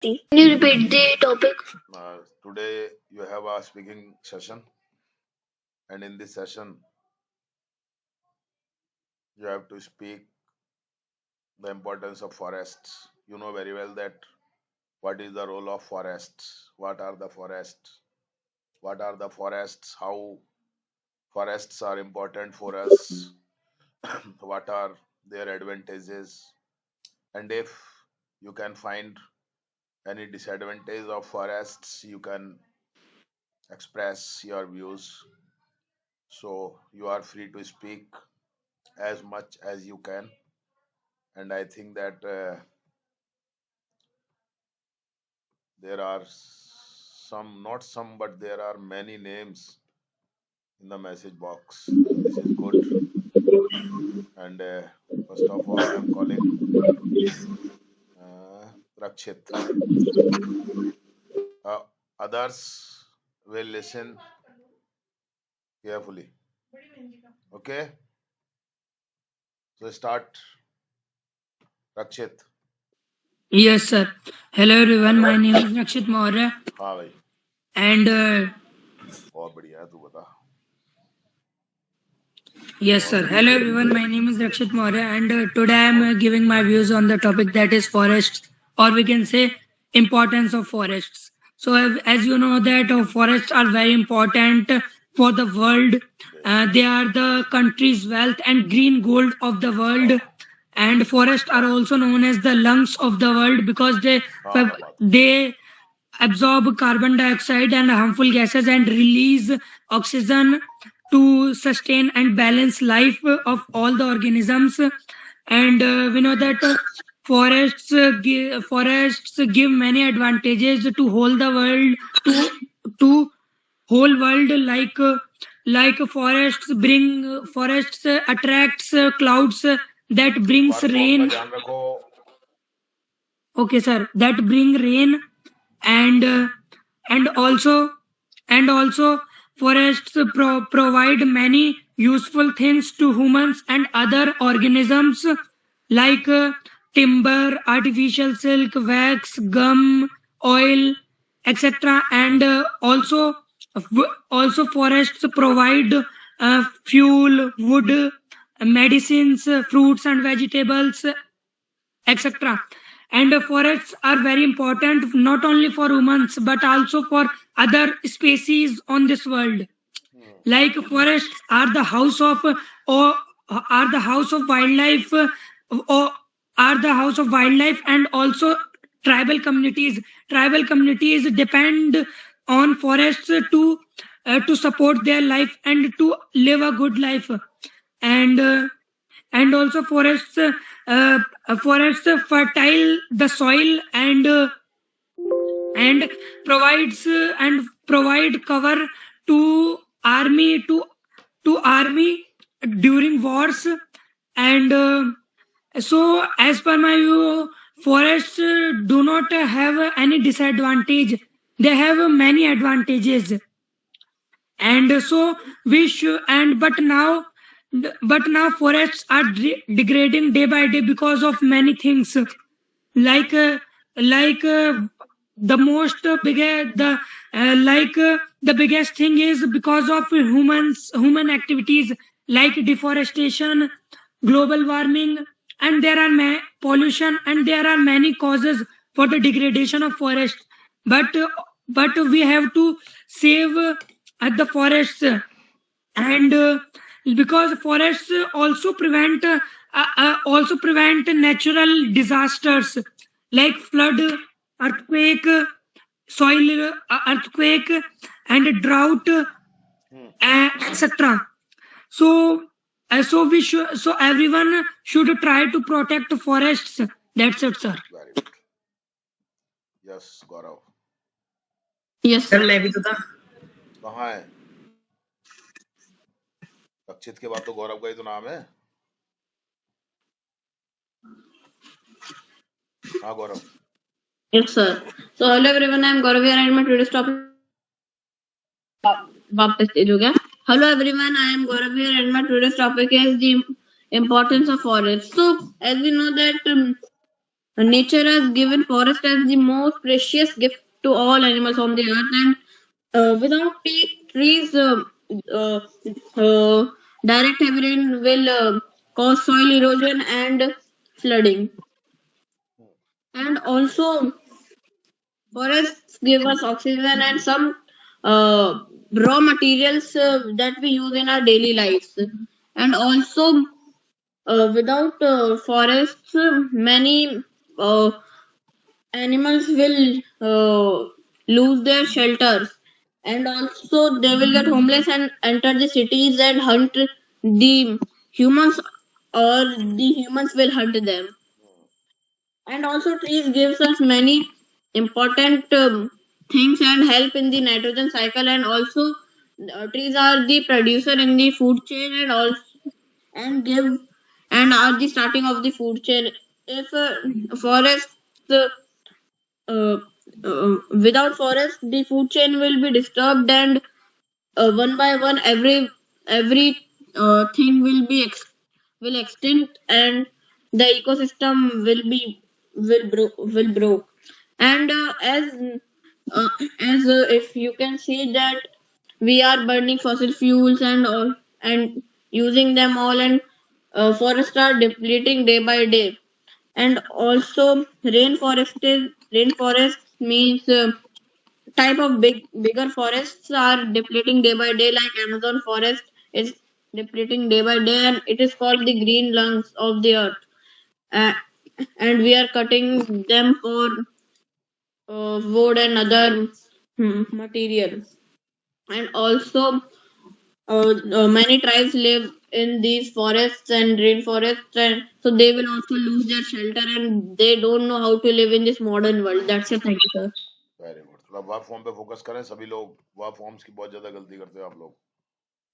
Can you repeat the topic? Today you have a speaking session, and in this session you have to speak the importance of forests. You know very well that what is the role of forests, what are the forests, how forests are important for us, what are their advantages, and if you can find any disadvantage of forests, you can express your views. So you are free to speak as much as you can, and I think that there are some, not some, but there are many names in the message box. This is good. And first of all, I am calling Rakshit. Others will listen carefully. Okay? So start, Rakshit. Yes, sir. Hello, everyone. Hello. My name is Rakshit Maurya, हाँ भाई, and बहुत बढ़िया है, तू बता. yes, sir. Hello, everyone. My name is Rakshit Maurya, and today I am giving my views on the topic that is forests, or we can say importance of forests. So, as you know that forests are very important for the world. They are the country's wealth and green gold of the world. And forests are also known as the lungs of the world because they absorb carbon dioxide and harmful gases and release oxygen to sustain and balance life of all the organisms. And we know that forests give many advantages to whole the world, to whole world, like forests attracts clouds that brings Platform का rain. ध्यान रखो. Okay, sir, that bring rain. and uh, and also forests provide many useful things to humans and other organisms, like timber, artificial silk, wax, gum, oil, etc. And also forests provide fuel, wood, medicines, fruits and vegetables, etc. And forests are very important not only for humans but also for other species on this world. Like forests are the house of or are the house of wildlife, or are the house of wildlife, and also tribal communities. Tribal communities depend on forests to support their life and to live a good life. And also forests fertile the soil and provide cover to army during wars. And so, as per my view, forests do not have any disadvantage. They have many advantages. And so we should, and but now forests are degrading day by day because of many things, like the most biggest the biggest thing is because of human activities like deforestation, global warming, and there are pollution, and there are many causes for the degradation of forest. But we have to save the forests. And because forests also prevent natural disasters like flood, earthquake, soil earthquake, and drought, etc. So so everyone should try to protect forests. That's it, sir. Very good. Yes, Gaurav. Yes, sir sir. मैं भी तो था. कहाँ है? रक्षित के बाद तो गौरव का ही तो नाम है. हाँ गौरव. Yes, sir. So, hello everyone. I am Gaurav here, and my today's topic. वापस तेज हो गया. Hello everyone. I am Gaurav here, and my today's topic is the importance of forests. So, as we know that Nature has given forest as the most precious gift to all animals on the earth, and without trees, uh, uh, direct heavy rain will cause soil erosion and flooding. And also, forests give us oxygen and some raw materials that we use in our daily lives. And also, without forests, many uh, animals will lose their shelters, and also they will get homeless and enter the cities and hunt the humans, or the humans will hunt them. And also trees gives us many important things and help in the nitrogen cycle, and also trees are the producer in the food chain, and also and give and are the starting of the food chain. If forests uh, without forest, the food chain will be disturbed, and one by one every thing will extinct, and the ecosystem will broke. And uh, as if you can see that we are burning fossil fuels and all, and using them all, and forests are depleting day by day. And also rainforest means type of bigger forests are depleting day by day, like Amazon forest is depleting day by day, and it is called the green lungs of the earth. uh, and we are cutting them for wood and other material. And also many tribes live in these forests and rainforests, and so they will also lose their shelter, and they don't know how to live in this modern world. That's it. Thank you, sir. Very good. थोड़ा verb form पे focus करें। सभी लोग verb forms की बहुत ज्यादा गलती करते हो आप लोग,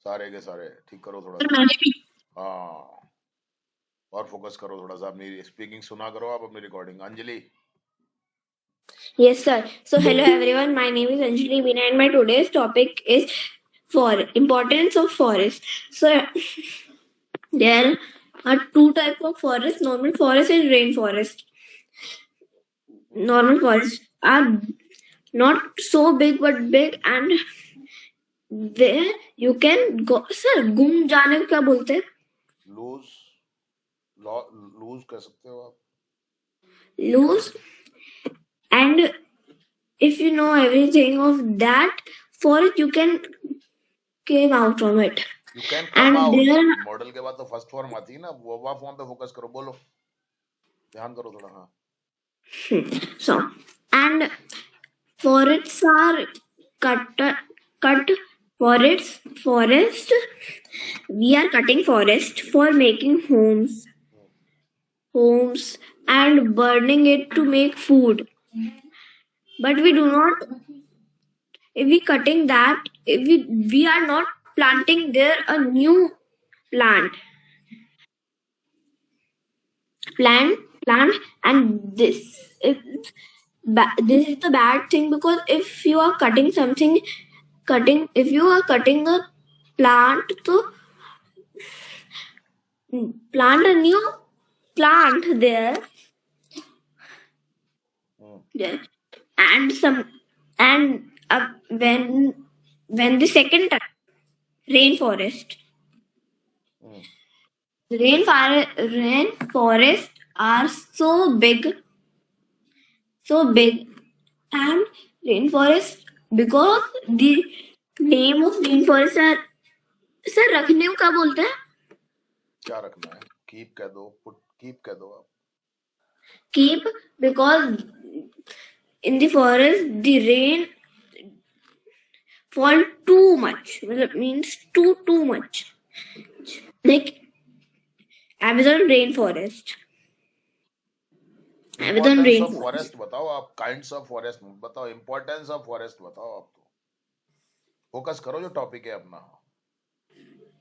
सारे के सारे। ठीक करो थोड़ा सर सा। मैंने भी हाँ, और फोकस करो थोड़ा सा। अपनी स्पीकिंग सुना करो आप, अपनी recording. Anjali. Yes, sir. So, hello everyone. My name is Anjali Veena, and my today's topic is for importance of forest. So, there are two types of forest: normal forest and rainforest. Normal forests are not so big, but big, and there you can go. Sir, गुम जाने को क्या बोलते हैं? Loose, loose कह सकते हो आप। Lose. And if you know everything of that forest, you can came out from it. You can come And out. there model के बाद तो फर्स्ट फॉर्म आती है ना, वो वर्ब फॉर्म पे फोकस करो। बोलो, ध्यान करो थोड़ा। हाँ, so and forests are cut forest we are cutting forest for making homes and burning it to make food, but we do not, if we cutting that, if we are not planting there a new plant plant and this is the bad thing, because if you are cutting something, if you are cutting a plant to plant a new plant there, there and some and when the second time rainforest rainforests are so big, and rainforest, because the name of rainforest are, sir रखने को क्या बोलते हैं? क्या रखना है? Keep कह दो, पुट कीप कह दो आप। Keep, because in the forest the rain fall too much. It means too much. Like Amazon rainforest. Amazon importance of rainforest. Forest बताओ आप, काइंड्स ऑफ फॉरेस्ट बताओ, इम्पोर्टेंस ऑफ फॉरेस्ट बताओ आप। तो फोकस करो जो टॉपिक है अपना।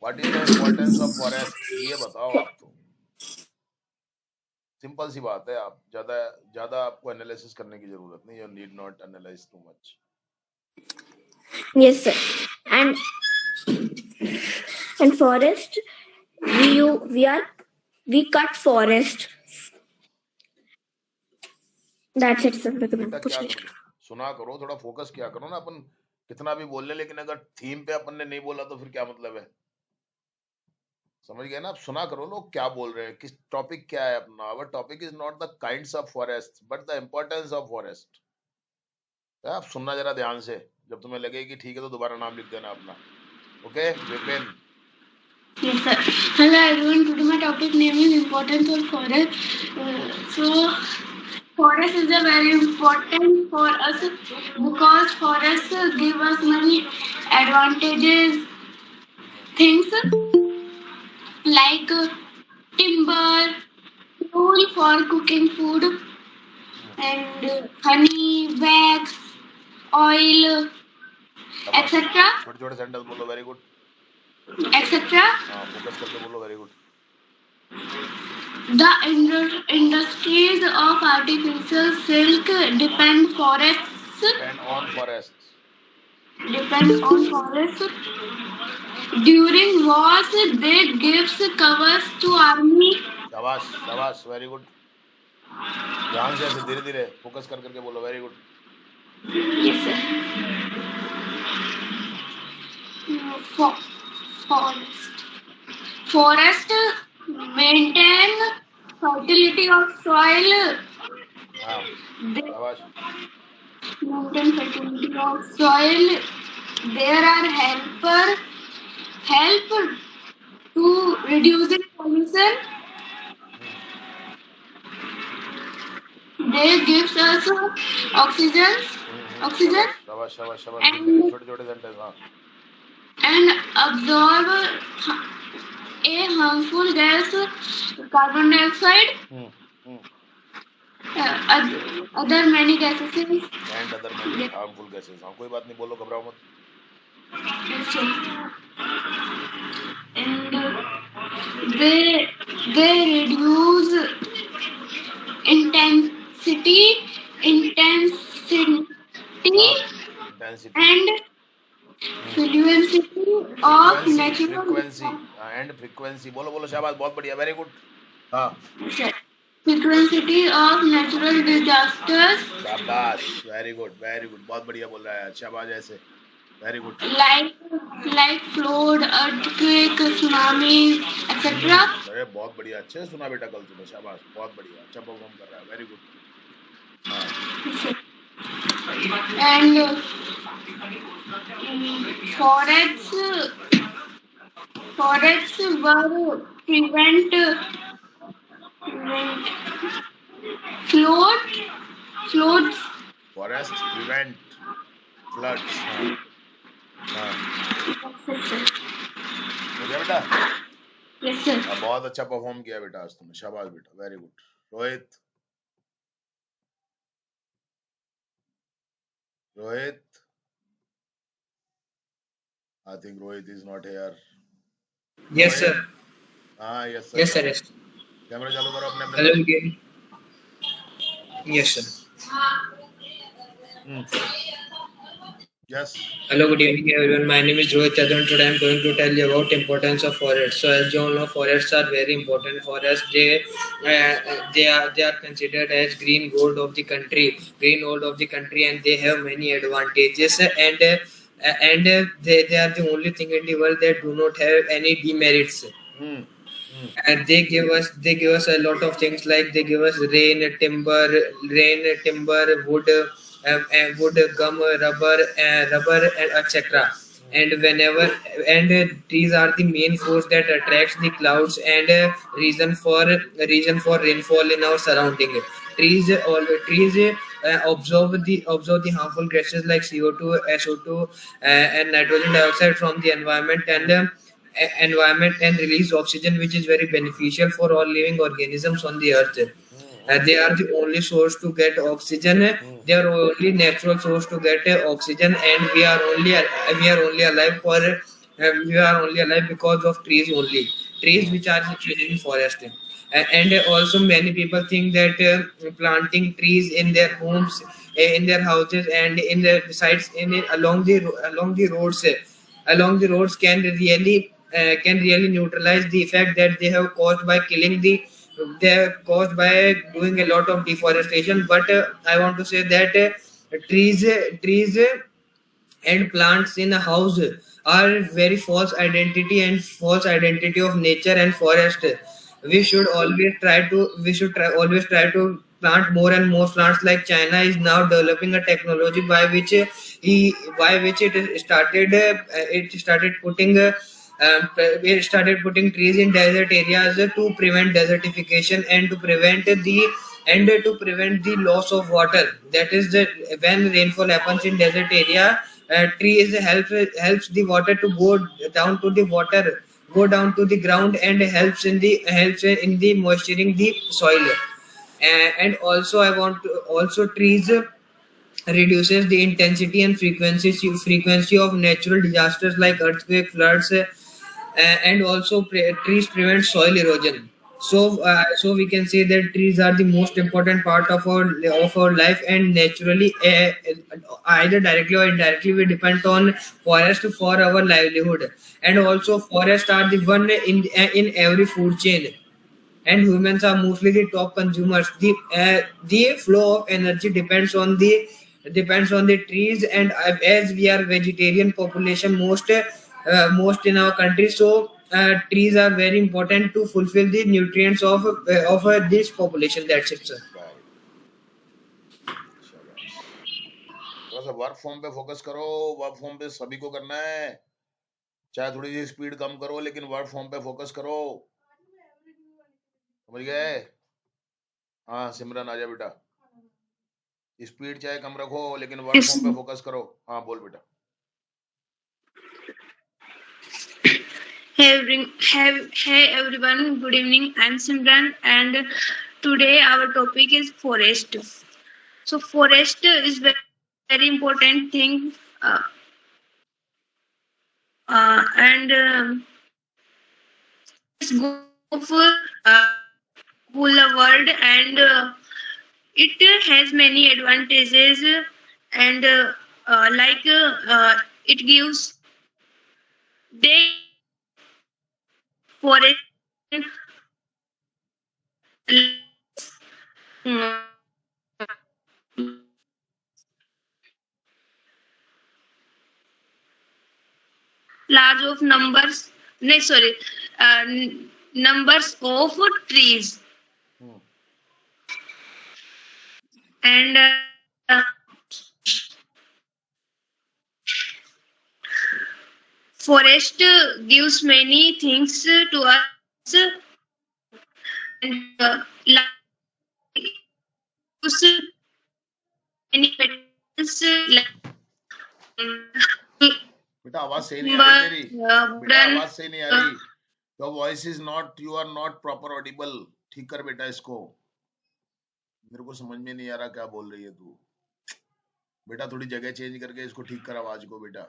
What is the importance of forest, ये बताओ आप। तो सिंपल सी बात है। आप ज्यादा आपको एनालिसिस करने की जरूरत नहीं। You need not analyse too much. Yes, sir. And forest, we cut forest That's it, sir. बेटा क्या करो, सुना करो, थोड़ा फोकस किया करो ना। अपन कितना भी बोल ले, लेकिन अगर थीम पे अपन ने नहीं बोला तो फिर क्या मतलब है? समझ गए ना? आप सुना करो लोग क्या बोल रहे हैं, किस टॉपिक क्या है अपना। Our topic is not the kinds of forest but the importance of forest. आप सुनना जरा ध्यान से, जब तुम्हें लगे कि ठीक है तो दोबारा नाम लिख देना अपना। Okay Vipin? Yes, sir. Hello everyone. Today my topic name is importance of forest. So forest is a very important for us because forests give us many advantages. Things like timber, fuel for cooking food, and honey, wax, oil, etc. छोटे छोटे sentence बोलो, very good, etc. हाँ focus करके बोलो, very good. The industries of artificial silk depend forests. Depend on forests. Depend on forests. During wars, they gives covers to army. शाबाश शाबाश, very good. ध्यान से, ऐसे धीरे धीरे फोकस कर करके बोलो, very good. Yes, sir. Forest maintain fertility of soil. हाँ They शाबाश, maintain fertility of soil. There are help to reducing pollution. They gives us oxygen. शाबाश शाबाश शाबाश, And- छोटे छोटे सेंटेंस, हाँ। And absorb a harmful gas, carbon dioxide, other many gases. And other many harmful gases, हाँ कोई बात नहीं, बोलो, घबराओ मत। And they reduce intensity Intensity and frequency of natural frequency and frequency, बोलो बोलो, शाबाश, बहुत बढ़िया, वेरी गुड, हाँ frequency of natural disasters शाबाश, वेरी गुड, बहुत बढ़िया बोल रहा है, शाबाश, ऐसे, very good. like flood, earthquake, tsunami, etc. अरे बहुत बढ़िया, अच्छे से सुना बेटा कल तुम्हें, शाबाश, बहुत बढ़िया, अच्छा परफॉर्म कर रहा है, वेरी गुड। हाँ And forests were prevent floods. Forest prevent floods, हाँ हो गया बेटा? Yes, sir. बहुत अच्छा परफॉर्म किया बेटा आज तुमने, शाबाश बेटा, very good. Rohit? I think Rohit is not here. Yes, sir. हाँ yes Yes, sir. Yes. Camera चालू करो अपने Hello अपने। again. Yes, sir. Yes. Hello, good evening, everyone. My name is Rohit Chadhan. Today I am going to tell you about importance of forests. So, as you all know, forests are very important for us. They are considered as green gold of the country, and they have many advantages. And they are the only thing in the world that do not have any demerits. And they give us a lot of things, like they give us timber, wood, gum, rubber, and etc. And trees are the main force that attracts the clouds and reason for rainfall in our surrounding. Trees absorb the harmful gases like CO2, SO2, and nitrogen dioxide from the environment and release oxygen, which is very beneficial for all living organisms on the earth. They are the only source to get oxygen. They are only natural source to get oxygen, and we are only alive because of trees only. Trees which are situated in forest. And also many people think that planting trees in their homes, in their houses, and in the besides along the roads can really neutralize the effect that they have caused by killing the they're caused by doing a lot of deforestation. But I want to say that trees and plants in a house are very false identity of nature and forest. We should always try to plant more and more plants. Like China is now developing a technology by which it started putting trees in desert areas to prevent desertification and to prevent the loss of water. That is, that when rainfall happens in desert area, trees helps the water to down to the water go down to the ground, and helps in the moisturing the soil. And also I want to also trees reduces the intensity and frequency of natural disasters like earthquake, floods, and also trees prevent soil erosion. So we can say that trees are the most important part of our life, and naturally, either directly or indirectly, we depend on forest for our livelihood. And also, forests are the one in every food chain, and humans are mostly the top consumers. The flow of energy depends on the trees, and as we are vegetarian population most in our country, so trees are very important to fulfill the nutrients of this population. That's it, sir. शाबाश। थोड़ा सा work form पे focus करो, work form पे सभी को करना है, चाहे थोड़ी सी स्पीड कम करो लेकिन वर्क फॉर्म पे फोकस करो, समझ गए? हाँ सिमरन आजा बेटा, स्पीड चाहे कम रखो लेकिन वर्क Yes. फॉर्म पे फोकस करो। हाँ बोल बेटा। Hey everyone, good evening. I'm Simran, and today our topic is forest. So forest is very important thing, and let's go for whole world, and it has many advantages, and it gives they forest large of numbers, no sorry, numbers of trees, hmm, and forest gives many things to us, and gives many metals like बेटा आवाज सही नहीं आ रही तेरी, बेटा wooden, आवाज सही नहीं आ रही, your voice is not, you are not proper audible, ठीक कर बेटा इसको, मेरे को समझ में नहीं आ रहा क्या बोल रही है तू, बेटा थोड़ी जगह चेंज करके इसको ठीक कर आवाज को बेटा।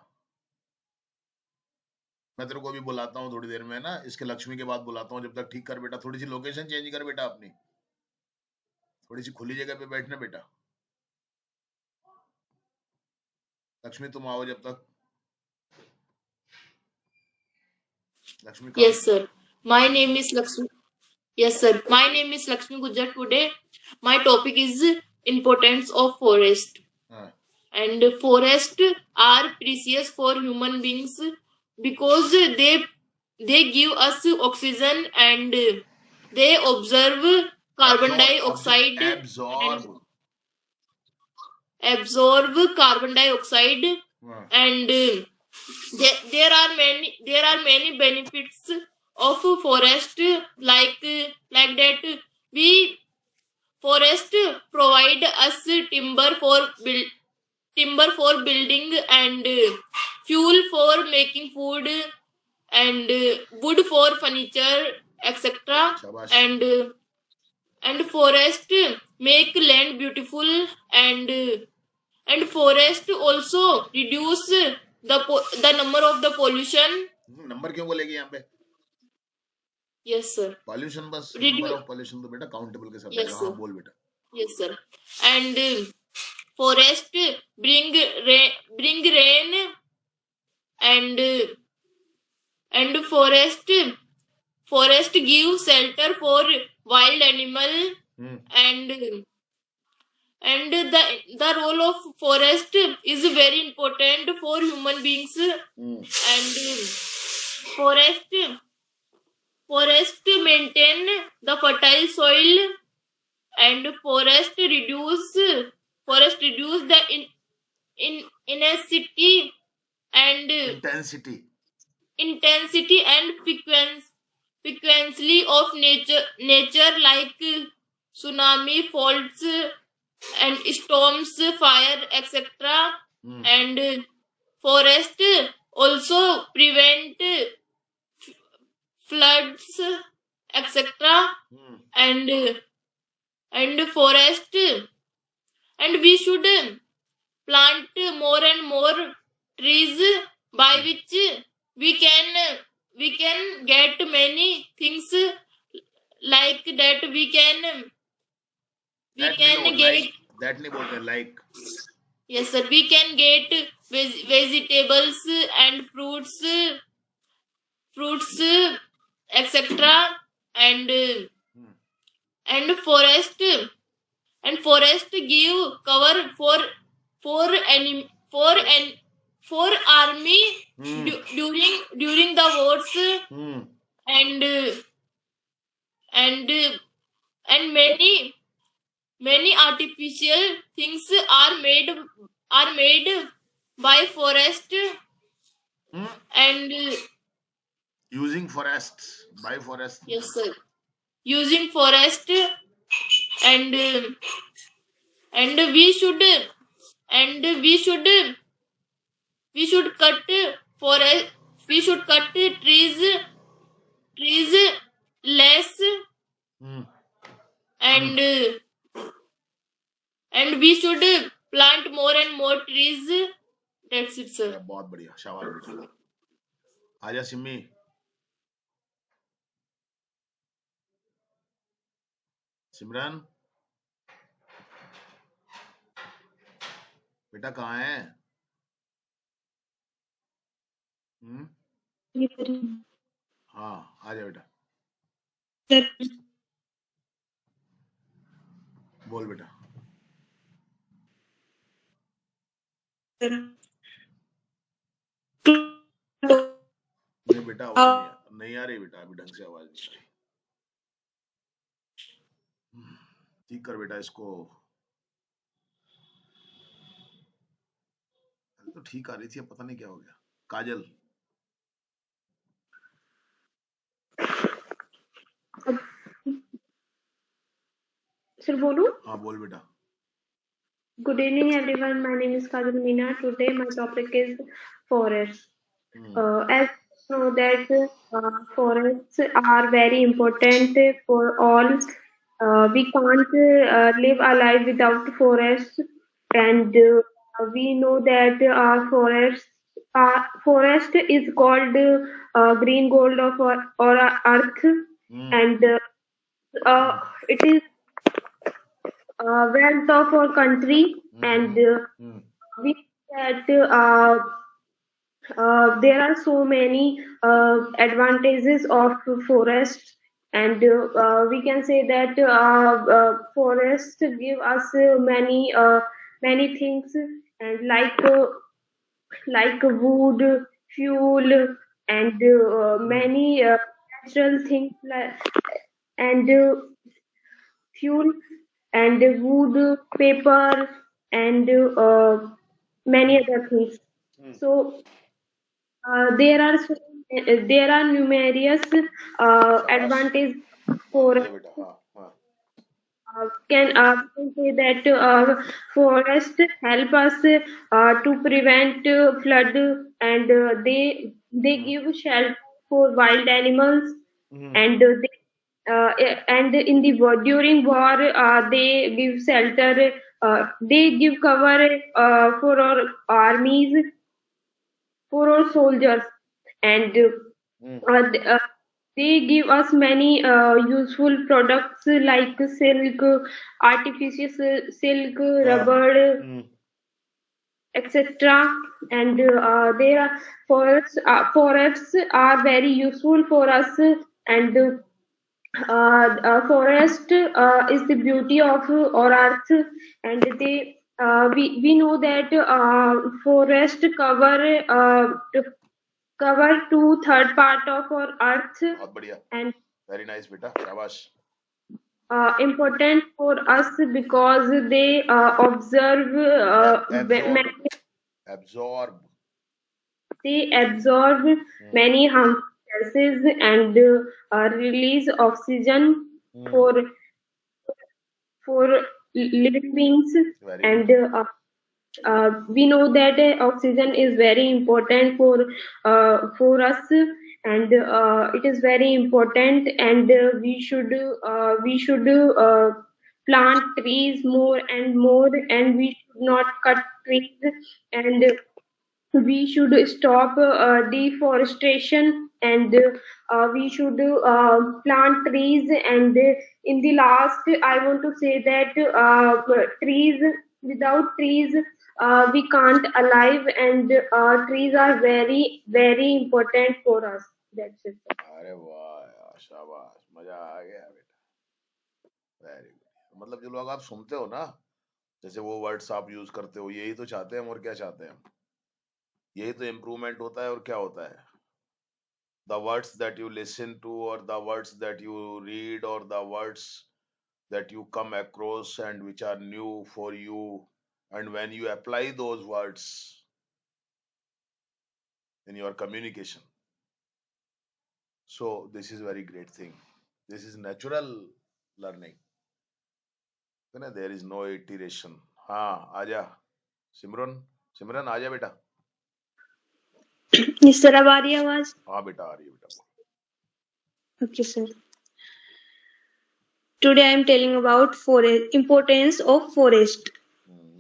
मैं तेरे को अभी बुलाता हूँ थोड़ी देर में ना, इसके लक्ष्मी के बाद बुलाता हूँ, जब तक ठीक कर बेटा, थोड़ी सी लोकेशन चेंज कर बेटा अपनी, थोड़ी सी खुली जगह पे बैठना बेटा। लक्ष्मी तुम आओ जब तक, Lakshmi come. Yes, sir. My name is Lakshmi. Yes, sir. My name is Lakshmi Gujjar. Today, my topic is importance of forest. हाँ, And forest are precious for human beings because they give us oxygen, and they observe carbon dioxide absorb, absorb carbon dioxide, हाँ, and there are many benefits of forest, like that we forest provide us timber for building, and fuel for making food, and wood for furniture, etc. शाबाश, And forest make land beautiful, and forest also reduce the number of the pollution. Number क्यों बोलेगी यहाँ पे? Yes, sir. Pollution बस, Redu- number of pollution तो बेटा countable के साथ Yes, आएगा। sir. हाँ बोल बेटा। Yes, sir. And forest bring rain, and forest forest give shelter for wild animal Hmm. and the role of forest is very important for human beings Hmm. and forest maintain the fertile soil and forest reduce the intensity and Intensity. and frequency of nature like tsunami faults and storms fire etc Hmm. and forest also prevent floods etc Hmm. and forest and we should plant more and more trees by which we can get many things like that we can get That नहीं बोलते like. yes sir we can get vegetables and fruits etc and and forest give cover for army Hmm. during the wars Hmm. and and and many artificial things are made by forest Hmm. and Using forests by forest. yes sir using forest and and we should cut forest we should cut trees less Hmm. and and we should plant more and more trees that's it sir बहुत बढ़िया शाबाश बेटा आजा सिम्मी सिमरन बेटा कहाँ है हाँ आजा बेटा बोल बेटा नहीं बेटा आवाज नहीं आ रही बेटा अभी ढंग से आवाज नहीं आ रही ठीक कर बेटा इसको तो ठीक आ रही थी अब पता नहीं क्या हो गया काजल Sir, bolu. हाँ बोल बेटा Good evening, everyone. My name is Kajal Meena. Today, my topic is forests. As you know that forests are very important for all. We can't live a life without forests, and we know that forest is called green gold of our earth, and it is wealth of our country, and we that there are so many advantages of forest, and we can say that forest give us many things, and like wood, fuel, and many natural things and fuel and wood, paper, and many other things. So there are numerous advantages for can say that forest help us to prevent flood, and they give shelter for wild animals, and and in the war, during war they give shelter, they give cover for our armies, for our soldiers, and they give us many useful products like silk, artificial silk, rubber, etc. And there are forests are very useful for us, and forest is the beauty of our earth, and we know that forest cover 2/3 part of our earth, बहुत बढ़िया, and very nice बेटा, शाबाश. important for us because they observe Absorb. they absorb many harmful gases and release oxygen for living beings. Very And good. we know that oxygen is very important for us, and it is very important, and we should plant trees more and more, and we should not cut trees, and we should stop deforestation, and we should plant trees. And in the last, I want to say that trees, without trees we can't alive, and trees are very very important for us. That's it. अरे वाह यार, शाबाश, मजा आ गया बेटा, very good. मतलब जो लोग आप सुनते हो ना, जैसे वो वर्ड्स आप यूज करते हो, यही तो चाहते हैं हम. और क्या चाहते हैं हम? यही तो इम्प्रूवमेंट होता है. और क्या होता है? The words that you listen to, or the words that you read, or the words that you come across and which are new for you, and when you apply those words in your communication, so this is very great thing. This is natural learning. There is no iteration. हाँ, आजा सिमरन. सिमरन आजा बेटा. इस तरह आ रही है आवाज? हाँ बेटा, आ रही है बेटा. Okay, sir. Today I am telling about forest, importance of forest.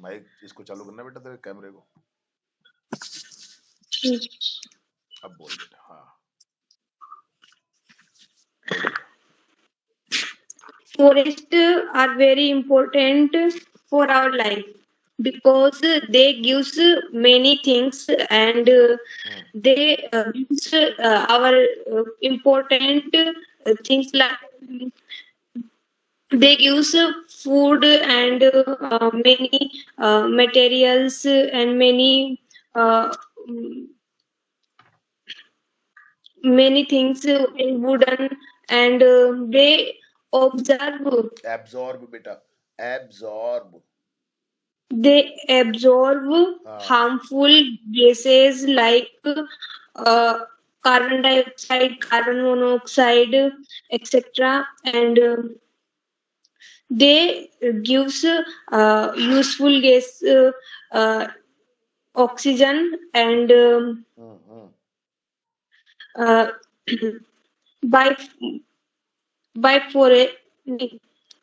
Mike इसको चालू करना बेटा, तेरे कैमरे को. अब बोल बेटा. हाँ, Forests are very important for our life because they gives many things, and they gives our important things like they gives food and many materials and many things in wooden, and they absorb बेटा, absorb. they absorb harmful gases like carbon dioxide, carbon monoxide, etc., and they gives useful gas, oxygen, and by forest,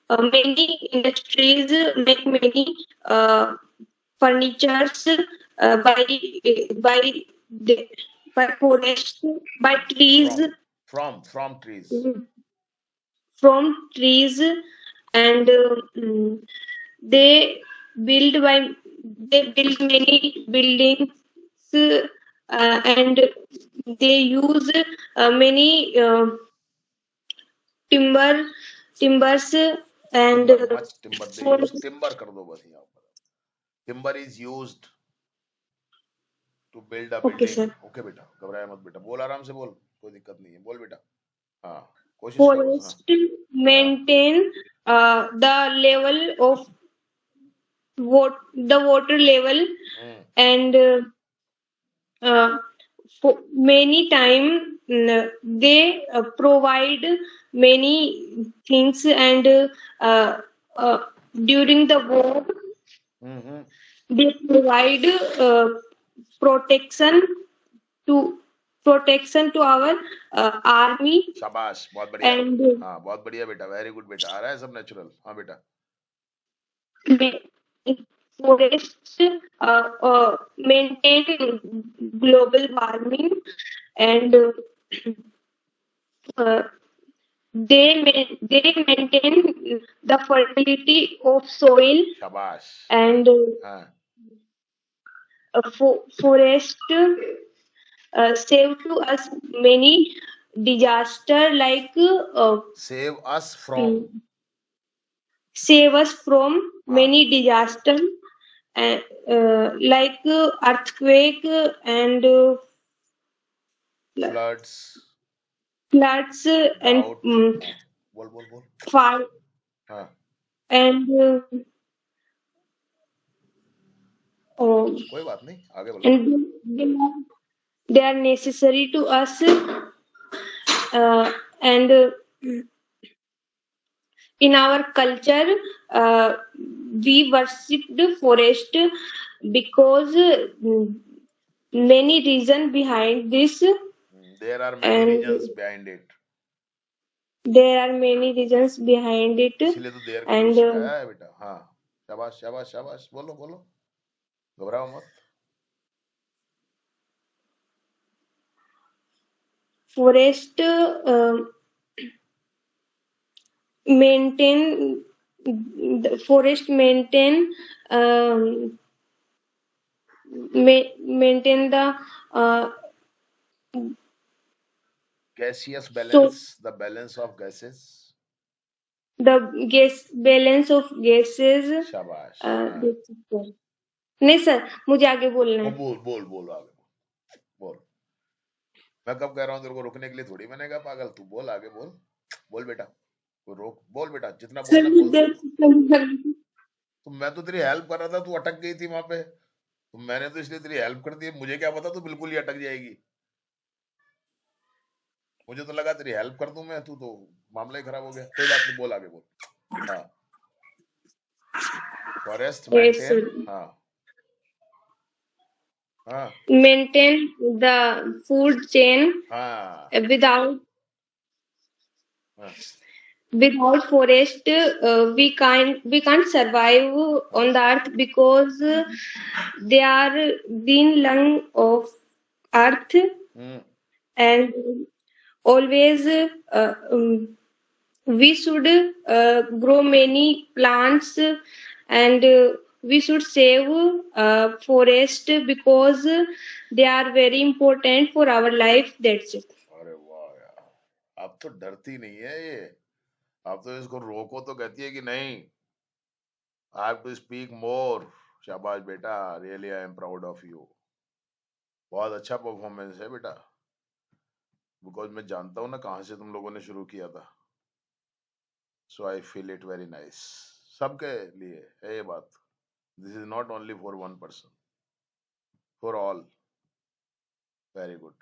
many industries make many furnitures by the, by forest, by trees, from trees. from trees, and they build many buildings, and they use many timbers, and much timber. They use timber कर दो बस यहाँ पर. Timber is used to build a building. sir. Okay बेटा, घबराया मत बेटा, बोल आराम से बोल, कोई दिक्कत नहीं है, बोल बेटा. हाँ, कोशिश Forest करो. maintain the level of the water level, and for many time they provide many things, and during the war they provide protection to our army. शाबाश, बहुत बढ़िया. And हाँ, बहुत बढ़िया बेटा, वेरी गुड बेटा, आ रहा है सब नेचुरल. हाँ बेटा. Forests maintain global warming, and they maintain the fertility of soil. शाबाश. And forest save to us many disaster like Save us from. save us from many disasters like earthquake and Floods. floods and Drought. बोल. fire हाँ. and कोई बात नहीं, आगे बोलो. and they are necessary to us and in our culture we worship the forest because many reasons behind this. There are many And reasons behind it. there are many reasons behind it इसीलिए तो देर को and सिखाया है बेटा. हाँ, शाबाश शाबाश शाबाश, बोलो, घबराओ मत. forest maintain the forest maintain the Gaseous balance, the balance of gases. the gas balance of gases. शाबाश. नहीं सर, मुझे आगे बोलना है. बोल आगे बोल. मैं कब कह रहा हूँ तेरे को रुकने के लिए, थोड़ी मैंने कहा पागल. तू बोल आगे, बोल बेटा. रोक, बोल बेटा, जितना बोलना बोल. तो मैं तो तेरी हेल्प कर रहा था, तू अटक गई थी वहां पे. तो मैंने तो इसलिए तेरी हेल्प कर दी. मुझे क्या पता तू बिल्कुल ही अटक जाएगी. मुझे तो लगा तेरी हेल्प कर दूं मैं, तू तो मामला ही खराब हो गया. कोई बात नहीं, बोल आगे बोल. हाँ, फॉरेस्ट मेंटेन. हाँ, maintain the food chain. हाँ, without forest we can't survive on the earth because they are the lung of earth. And always we should grow many plants and we should save forest because they are very important for our life. That's it. अरे वाह यार, अब तो डरती नहीं है ये. अब तो इसको रोको तो कहती है कि नहीं, I have to speak more. शाबाश बेटा, really I am proud of you. बहुत अच्छा परफॉर्मेंस है बेटा. बिकॉज मैं जानता हूं ना कहां से तुम लोगों ने शुरू किया था. So I feel it very nice. सबके लिए है ये बात. This is not only for one person, for all. Very good,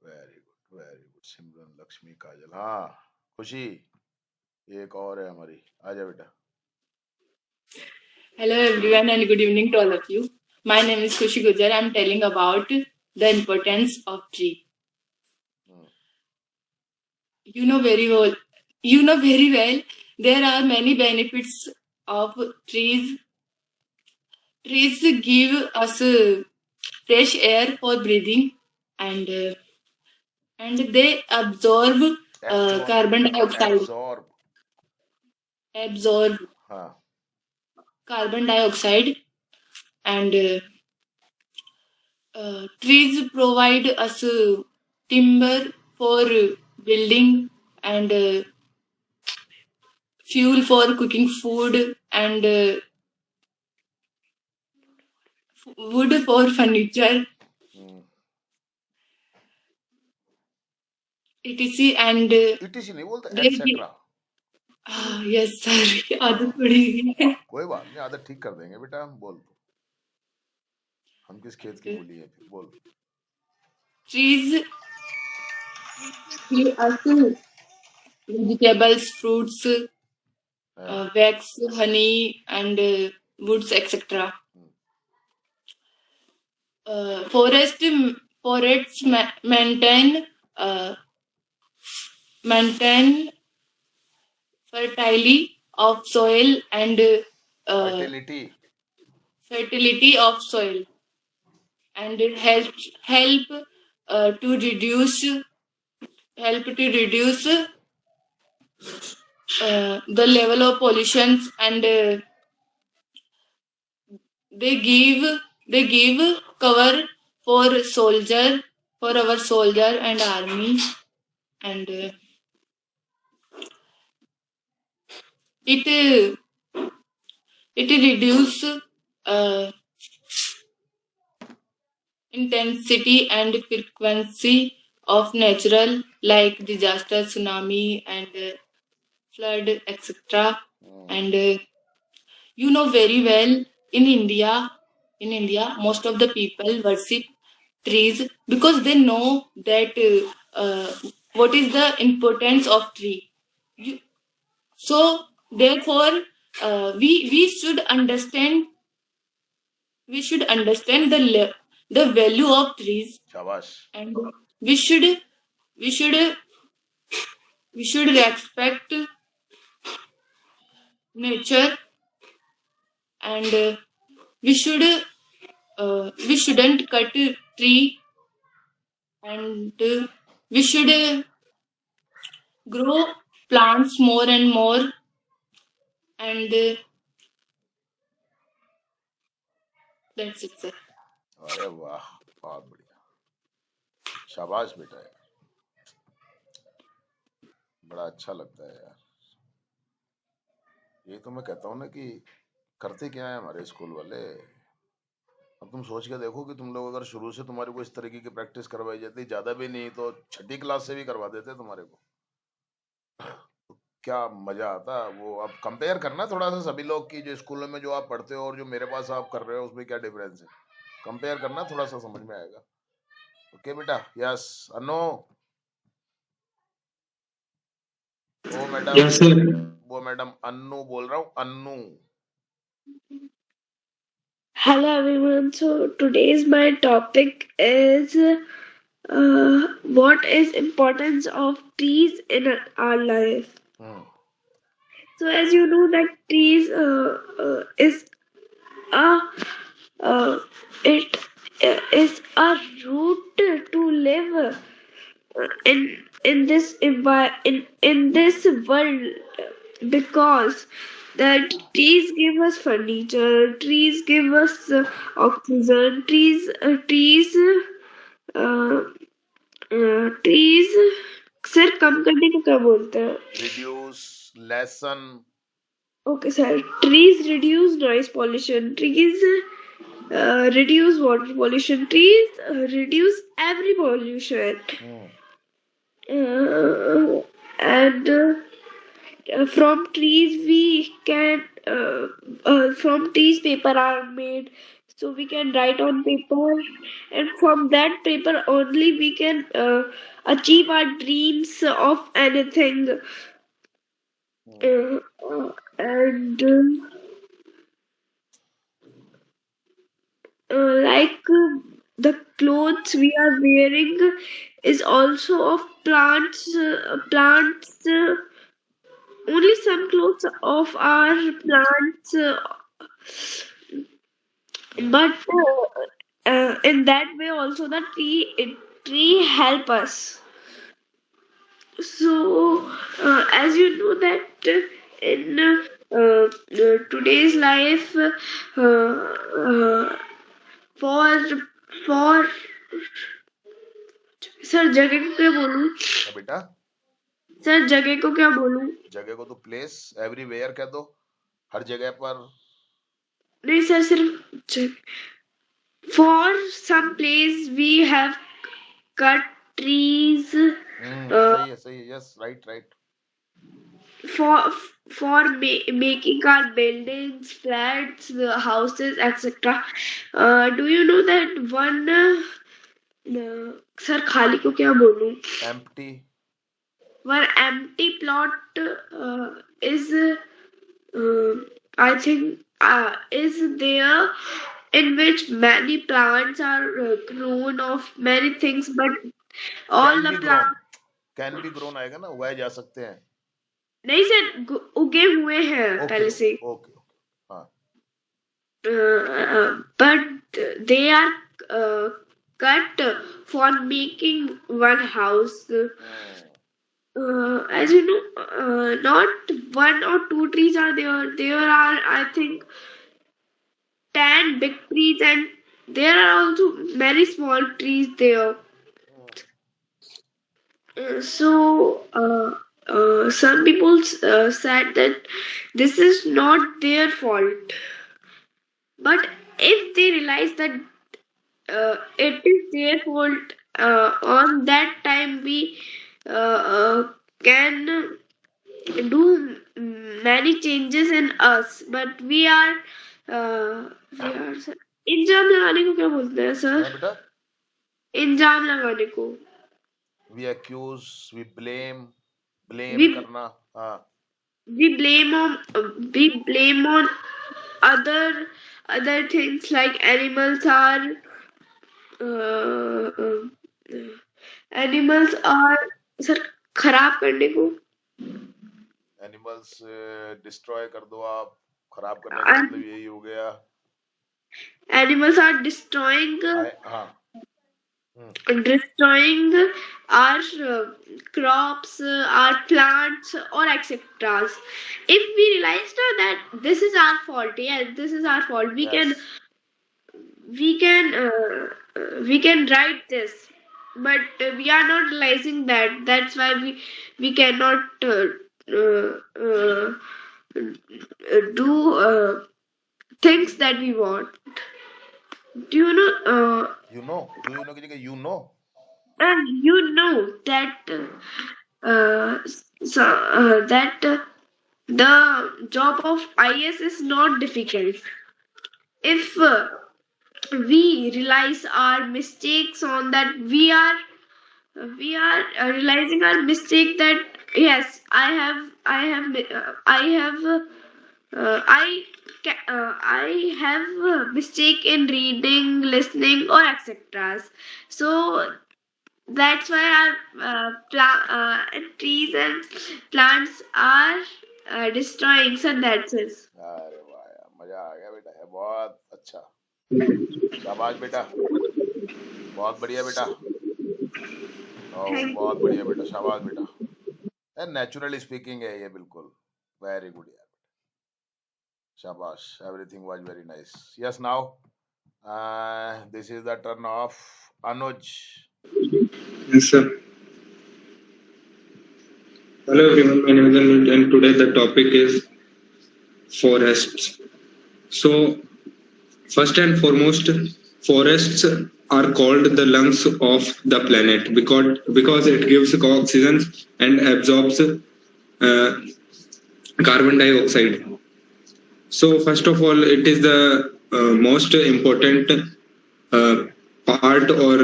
very good, very good. Simran, Lakshmi, Kajal. हाँ खुशी, एक और है हमारी. आजा बेटा. Hello everyone and good evening to all of you. My name is Khushi Gujjar. I am telling about the importance of tree. You know very well there are many benefits of trees. Trees give us fresh air for breathing and they absorb carbon dioxide. Absorb carbon dioxide and trees provide us timber for building and fuel for cooking food and wood for furniture, etc. and etc नहीं बोलता, etc. Yes sir, आदत पड़ी है. कोई बात नहीं, आदत ठीक कर देंगे बेटा. हम बोल, हम किस खेत की बोली है, बोल. Trees give us vegetables, fruits, wax, honey, and woods, etc. Forests maintain fertility of soil and fertility of soil, and it help to reduce the level of pollution, and they give cover for soldier, for our soldier and army, and it it reduce uh, intensity and frequency of natural like disaster, tsunami, and flood, etc. And you know very well in India, most of the people worship trees because they know that what is the importance of tree. You, so therefore, we should understand the value of trees, शाबाश. and we should we should we should respect nature, and we shouldn't cut a tree, and we should grow plants more and more, and that's it, sir. अरे वाह, बहुत बढ़िया, शाबाश बेटा यार, बड़ा अच्छा लगता है यार। ये तो मैं कहता हूँ ना कि करते क्या है हमारे स्कूल वाले। अब तुम सोच के देखो कि तुम लोग अगर शुरू से तुम्हारे को इस तरीके की प्रैक्टिस करवाई जाती, ज्यादा भी नहीं तो छठी क्लास से भी करवा देते तुम्हारे को, तो क्या मजा आता वो। अब कंपेयर करना थोड़ा सा सभी लोग की, जो स्कूलों में जो आप पढ़ते हो और जो मेरे पास आप कर रहे हो उसमें क्या डिफरेंस है, कंपेयर करना, थोड़ा सा समझ में आएगा। ओके बेटा, यस अनु, वो मैडम, Yes, sir. वो मैडम अन्नू बोल रहा हूँ, Annu. Hello everyone. So today's my topic is what is importance of trees in our life. So as you know that trees is a it is a route to live in this in this world, because that trees give us furniture, trees give us oxygen, trees sir कम करने को क्या बोलते हैं? Reduce, lessen. Okay, sir. Trees reduce noise pollution. Trees reduce water pollution. Trees reduce every pollution. And from trees we can from trees paper are made, so we can write on paper, and from that paper only we can achieve our dreams of anything. And like the clothes we are wearing is also of plants. Only some clothes of our plants, but in that way also the tree help us. So as you know that in today's life, for sir जगह को क्या बोलूं? बेटा sir जगह को क्या बोलूं? जगह को तो प्लेस, एवरीवेयर कह दो, हर जगह पर। नहीं सर, सिर्फ for some place we have cut trees. सही है, yes, right. For making our buildings, flats, houses, etc. Do you know that one sir खाली को क्या बोलूं? Empty. One empty plot is I think is there, in which many plants are grown of many things, but all the plants can be grown आएगा ना, उगाए जा सकते हैं। नहीं सर, उगे हुए हैं पहले से। ओके, हाँ। But they are cut for making one house. As you know, not one or two trees are there. There are, I think, 10 big trees, and there are also many small trees there. Some people said that this is not their fault, but if they realize that it is their fault, on that time we can do many changes in us, but we are इंजाम लगाने को क्या बोलते हैं sir? हाँ बेटा, इंजाम लगाने को we accuse, we blame We- करना. हाँ, we blame on other things, like animals are sir खराब करने को. एनिमल्स डिस्ट्रॉय कर दो आप, खराब करने का मतलब यही हो गया. Animals are destroying हाँ, our crops, our plants, or etc. If we realize now that this is our fault, yes, this is our fault, we yes. can write this, but we are not realizing that. That's why we cannot do things that we want. Do you know? You know, do you know की जगह you know. And you know that the job of IS is not difficult. If we realize our mistakes on that, we are realizing our mistake, that yes, I have a mistake in reading, listening, or etc. So that's why our trees and plants are destroying. So that's it. अरे वाह यार, मजा आ गया बेटा, है बहुत अच्छा. शाबाश बेटा, बहुत बढ़िया बेटा. Thank बहुत बढ़िया बेटा, शाबाश बेटा. एंड नेचुरली स्पीकिंग है ये, बिल्कुल वेरी गुड यार. शाबाश, everything was very nice. Yes, now this is the turn off Anuj. Yes, sir. Hello everyone, my name is Anuj and today the topic is forests. So, first and foremost, forests are called the lungs of the planet because it gives oxygen and absorbs carbon dioxide. So, first of all, it is the most important part or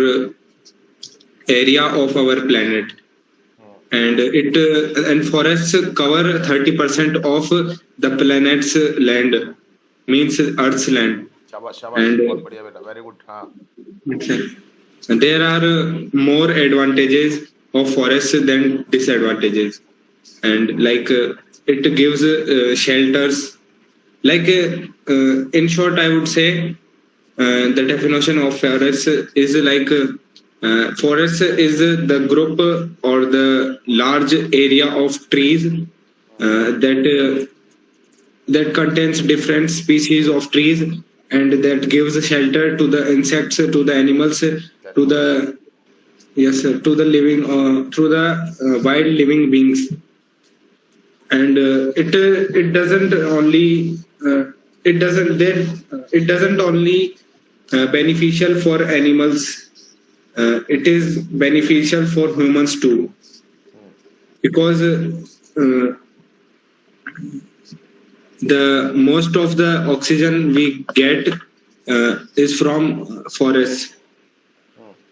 area of our planet, and and forests cover 30% of the planet's land, means Earth's land. शाबाश शाबाश, And बहुत बढ़िया बेटा, very good. हाँ, there are more advantages of forests than disadvantages, and like it gives shelters. Like in short, I would say the definition of forests is like forest is the group or the large area of trees that contains different species of trees, and that gives shelter to the insects, to the animals, to the to the living through the wild living beings. And it doesn't only beneficial for animals. It is beneficial for humans too, because the most of the oxygen we get is from forests,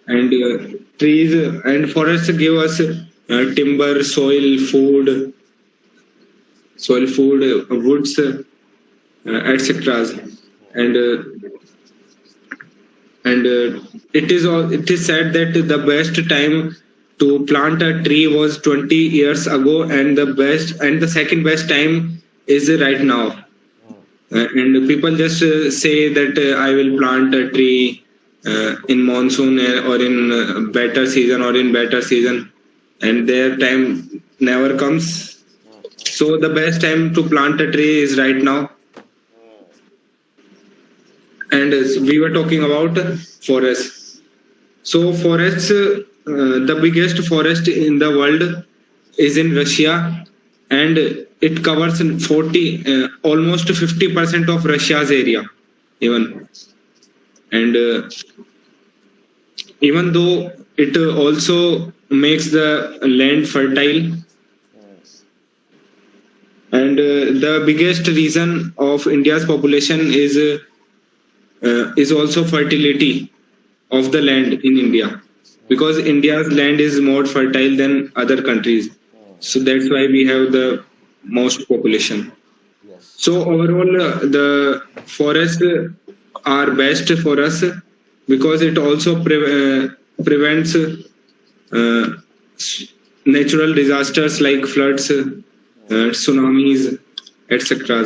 and trees and forests give us timber, soil, food, woods, etc. And it is said that the best time to plant a tree was 20 years ago, and the second best time is right now. And people just say that I will plant a tree in monsoon or in better season, and their time never comes. So the best time to plant a tree is right now. And we were talking about forests. So forests the biggest forest in the world is in Russia, and it covers almost 50% of Russia's area, even. And even though it also makes the land fertile, and the biggest reason of India's population is also fertility of the land in India, because India's land is more fertile than other countries. So that's why we have the most population. Yes. So overall, the forests are best for us because it also prevents natural disasters like floods, tsunamis, etc.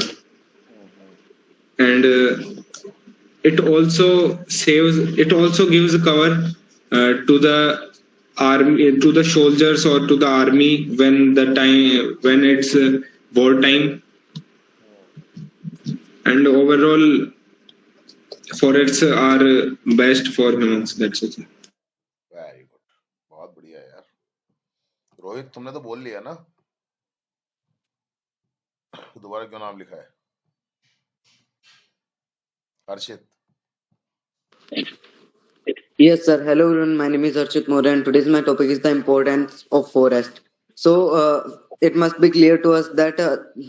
And it also gives cover to the army, to the soldiers or to the army when it's wartime. And overall, forests are best for humans. That's it. Very good, बहुत बढ़िया यार। रोहित, तुमने तो बोल लिया ना, दोबारा क्यों नाम लिखा है? हर्षित। Yes, sir. Hello, everyone. My name is Archit More, and today's my topic is the importance of forest. So, it must be clear to us that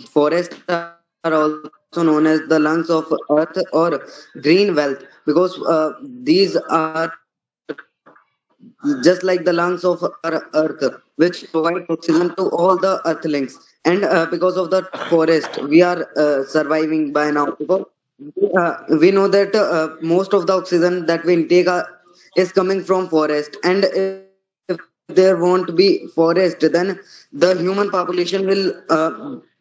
forests are also known as the lungs of earth or green wealth, because these are just like the lungs of our earth, which provide oxygen to all the earthlings. And because of the forest, we are surviving by now. Because we know that most of the oxygen that we intake is coming from forest, and if there won't be forest, then the human population will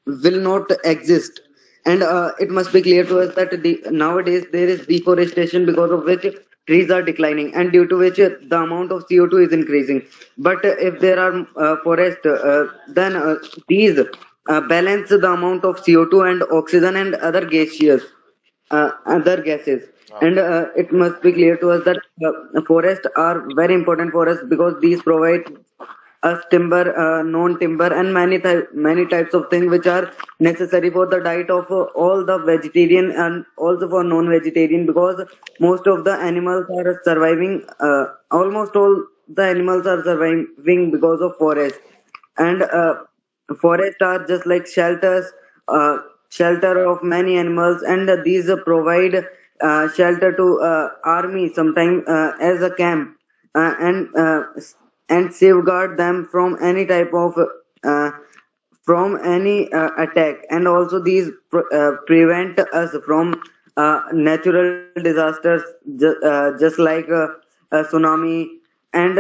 not exist. And it must be clear to us that nowadays there is deforestation, because of which trees are declining, and due to which the amount of CO2 is increasing. But if there are forests, then these balance the amount of CO2 and oxygen and other gases. And it must be clear to us that forests are very important for us, because these provide us timber, non-timber, and many types of things which are necessary for the diet of all the vegetarian and also for non-vegetarian, because most of the animals are surviving. Almost all the animals are surviving because of forest. And forests are just like shelter of many animals, and these provide shelter to army sometimes as a camp, and safeguard them from any type of attack. And also these prevent us from natural disasters, just like tsunami and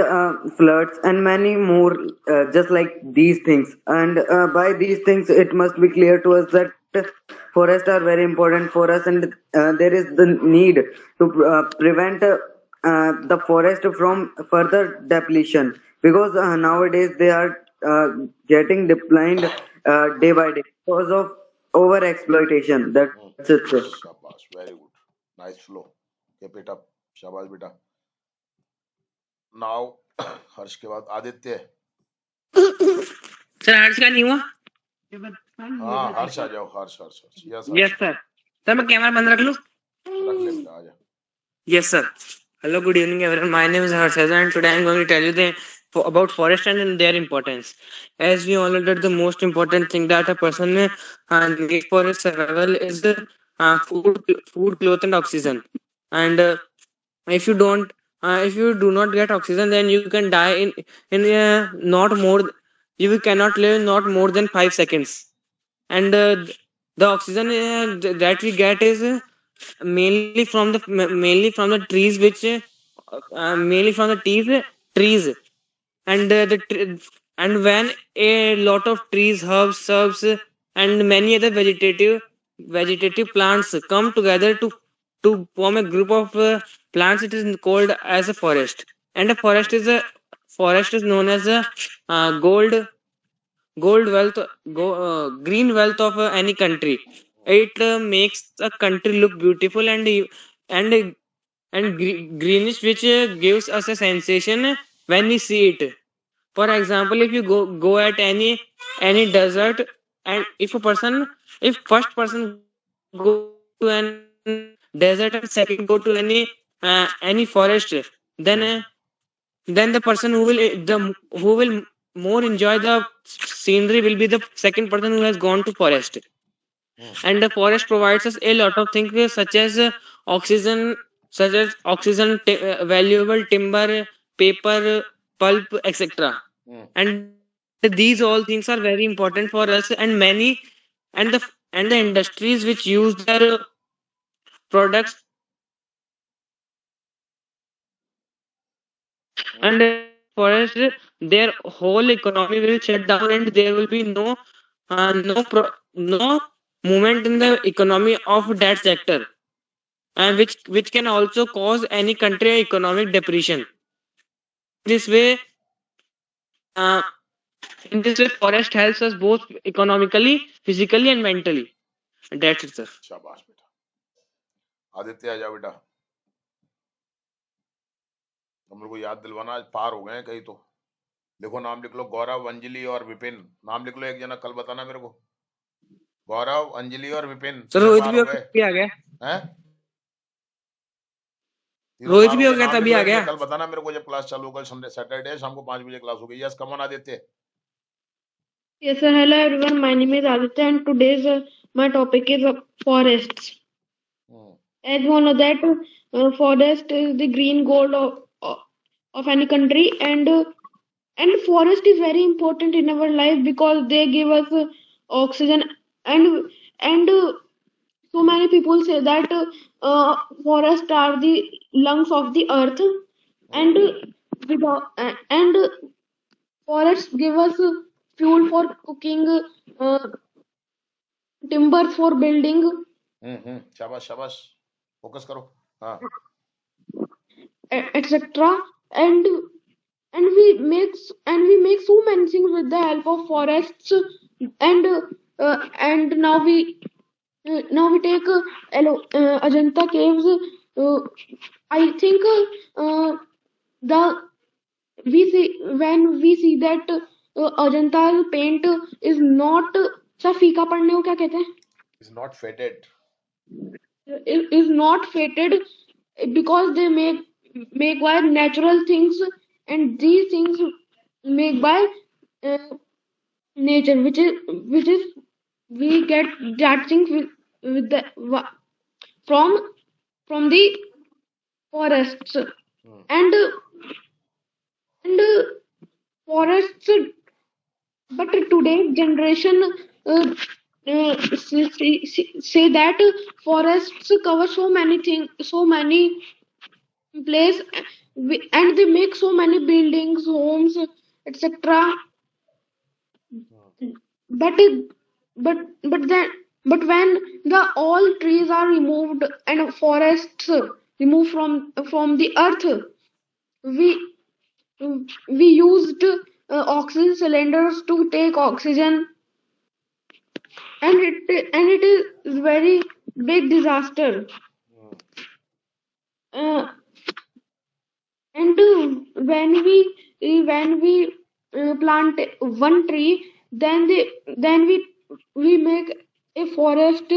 floods and many more, just like these things. And by these things, it must be clear to us that forests are very important for us, and there is the need to prevent the forest from further depletion, because nowadays they are getting declined day by day because of over exploitation. That's it, sir. शाबाश, very good, nice flow, keep it up, शाबाश बेटा। Now हर्ष के बाद Aditya. Sir हर्ष का नहीं हुआ? हाँ, हर्ष आ जाओ, Harsh Harsh Harsh. Yes yes sir. Sir मैं कैमरा बंद रख लूं? रख ले बेटा, आ जा। Yes, sir. Hello, good evening, everyone. My name is Harshad, and today I'm going to tell you about forest and their importance. As we all know, that the most important thing that a person needs for his survival is food, cloth, and oxygen. And if you don't, if you do not get oxygen, then you can die in not more. You cannot live not more than 5 seconds. And the oxygen that we get is mainly from the trees, which mainly from the trees. And and when a lot of trees, herbs, and many other vegetative plants come together to form a group of plants, it is called as a forest. And a forest is known as a gold wealth, green wealth of any country. It makes a country look beautiful and greenish, which gives us a sensation when we see it. For example, if you go at any desert, and if first person go to an desert and second go to any forest, then then the person who will more enjoy the scenery will be the second person who has gone to forest. And the forest provides us a lot of things, oxygen oxygen, valuable timber, paper, pulp, etc. And these all things are very important for us, and many and the and the industries which use their products and forest, their whole economy will shut down, and there will be no movement in the economy of that sector, and which can also cause any country economic depression. This way, uh, in this way, forest helps us both economically, physically, and mentally. That's it, sir. शाबाश बेटा। आदित्य आ जाओ बेटा, हम लोग को याद दिलवाना, आज पार हो गए हैं कहीं तो। देखो नाम लिख लो, गौरव, अंजलि और विपिन। नाम लिख लो एक जना, कल बताना मेरे को। गौरव, अंजलि और विपिन सर तीनों रोहित पार भी हो हो गए गया, आ गया। हैं? तीनों रोहित पार भी हो हो गए। गया, नाम तभी लिखो आ एक में, गया। कल बताना मेरे को जब क्लास चालू होगा। संडे सैटरडे शाम को 5 बजे क्लास होगी। Yes, come on Aditya. Yes, sir. Hello, everyone. My name is Aditya, and today's my topic is forests. As we all know that forest is the green gold of any country, and forest is very important in our life because they give us oxygen, and so many people say that forests are the lungs of the earth, and and forests give us fuel for cooking, uh, timbers for building, शाबाश शाबाश, focus करो। हाँ, etc. and and we make so many things with the help of forests, and now we take Ajanta caves. I think the we see when we see that Ajanta paint is not सा फीका पड़ने को क्या कहते हैं? is not fated. Is not fated because they make by natural things, and these things make by uh, nature, which is we get that things with the from the forests, and forests. But today's generation say that forests cover so many things, so many place, and they make so many buildings, homes, etc. But but when the all trees are removed and forests removed from the earth, we we used oxygen cylinders to take oxygen, and it is very big disaster. Uh, and when we plant one tree, then we make a forest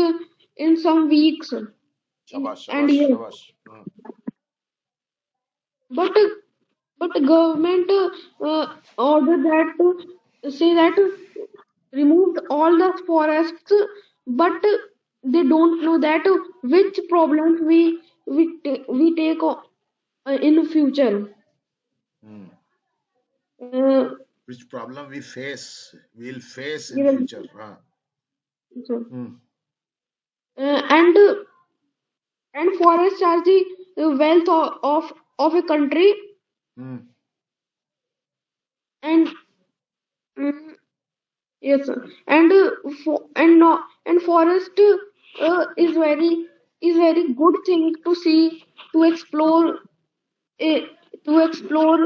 in some weeks शाबाश and शाबाश years. शाबाश। but but the government order that say that removed all the forests, but they don't know that which problems we take in the future. Which problem we will face in Yes. future? हाँ, So, and forests are the wealth of a country, and mm, yes, sir. And and no, and forest is very good thing to see, to explore, uh, to explore,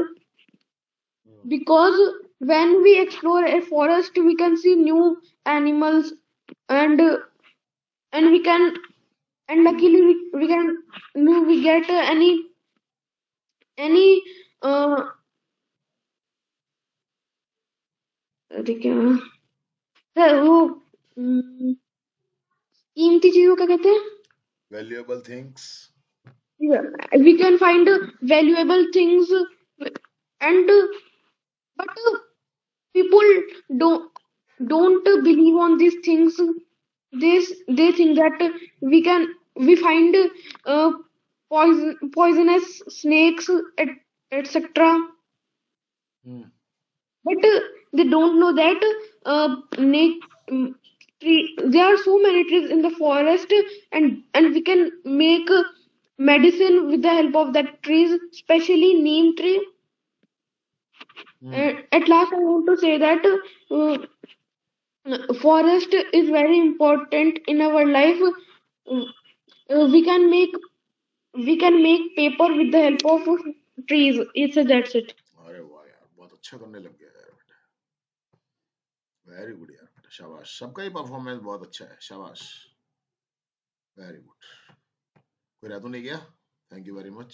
because when we explore a forest we can see new animals, and we can, and luckily we can we get any uh, अरे क्या sir वो कीमती चीजों क्या कहते हैं? Valuable things. We can find valuable things and but people don't believe on these things. They think that we find poisonous snakes etc. Hmm. But they don't know that there are so many trees in the forest, and we can make medicine with the help of that trees, especially neem tree. Hmm. And at last, I want to say that forest is very important in our life. We can make paper with the help of trees. That's it. अरे वाह यार, बहुत अच्छा करने लग गया यार बेटा, वेरी गुड यार बेटा, शाबाश, सबका ही परफॉर्मेंस बहुत अच्छा है, शाबाश, वेरी गुड। कोई रह तो नहीं गया? Thank you very much.